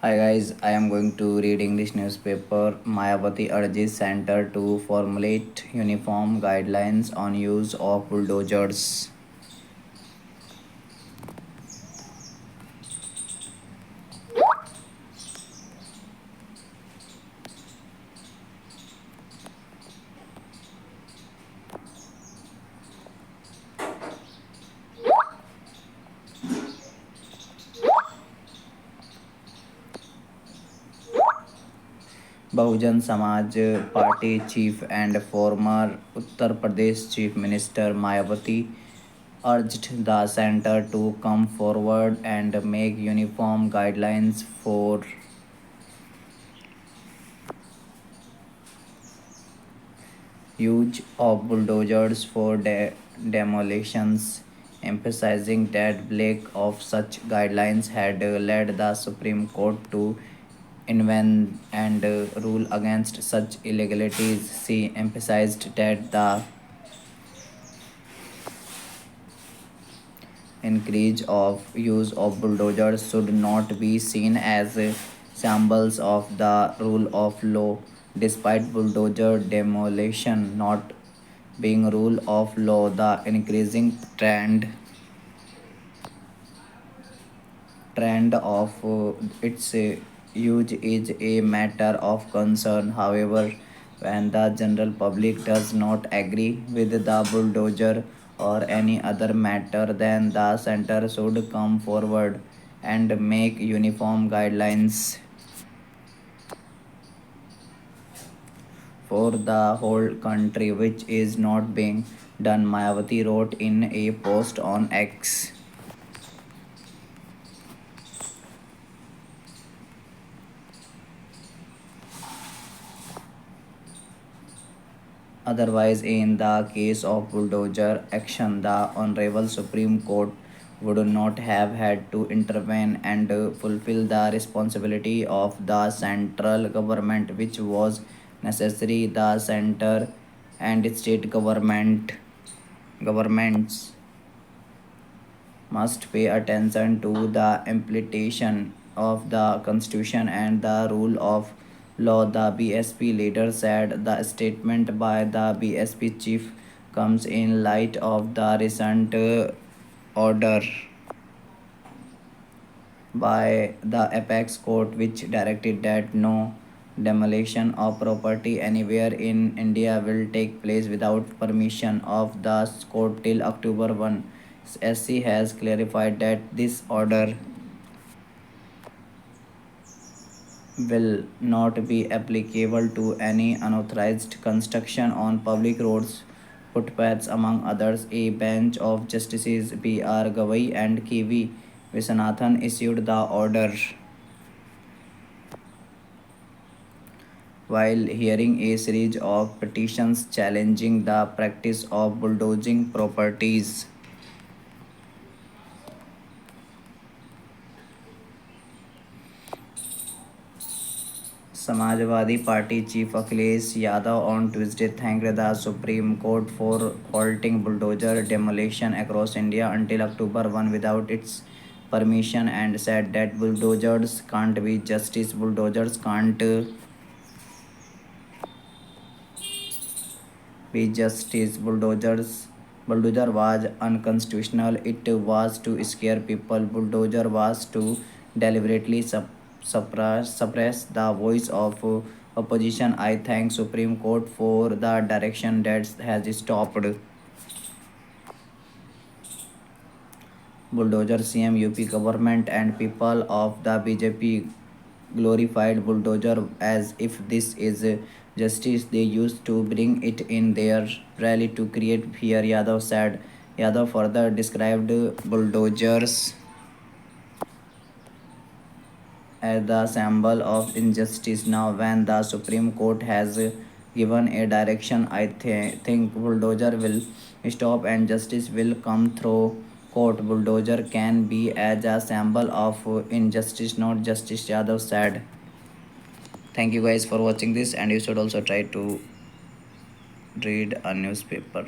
Hi guys, I am going to read English newspaper. Mayawati urges center to formulate uniform guidelines on use of bulldozers. Bahujan Samaj Party chief and former Uttar Pradesh Chief Minister Mayawati urged the center to come forward and make uniform guidelines for use of bulldozers for demolitions, emphasizing that lack of such guidelines had led the Supreme Court to invent and rule against such illegalities. She emphasized that the increase of use of bulldozers should not be seen as symbols of the rule of law, despite bulldozer demolition not being rule of law. The increasing trend of its use is a matter of concern. However, when the general public does not agree with the bulldozer or any other matter, then the center should come forward and make uniform guidelines for the whole country, which is not being done. Mayawati wrote in a post on X. Otherwise, in the case of bulldozer action, the Honorable Supreme Court would not have had to intervene and fulfill the responsibility of the central government, which was necessary. The center and state governments must pay attention to the implementation of the constitution and the rule of law, the BSP leader said. The statement by the BSP chief comes in light of the recent order by the apex court which directed that no demolition of property anywhere in India will take place without permission of the court till October 1. SC has clarified that this order will not be applicable to any unauthorized construction on public roads, footpaths, among others. A bench of Justices B.R. Gavai and K.V. Viswanathan issued the order while hearing a series of petitions challenging the practice of bulldozing properties. Samajwadi Party chief Akhilesh Yadav on Tuesday thanked the Supreme Court for halting bulldozer demolition across India until October 1 without its permission and said that bulldozers can't be justice. Bulldozers can't be justice. Bulldozer was unconstitutional. It was to scare people. Bulldozer was to deliberately suppress the voice of opposition. I thank Supreme Court for the direction that has stopped bulldozer. CM UP government and people of the BJP glorified bulldozer as if this is justice. They used to bring it in their rally to create fear, Yadav said. Yadav further described bulldozers as the symbol of injustice. Now, when the Supreme Court has given a direction, I think bulldozer will stop and justice will come through court. Bulldozer can be as a symbol of injustice, not justice, Yadav said. Thank you guys for watching this, and you should also try to read a newspaper.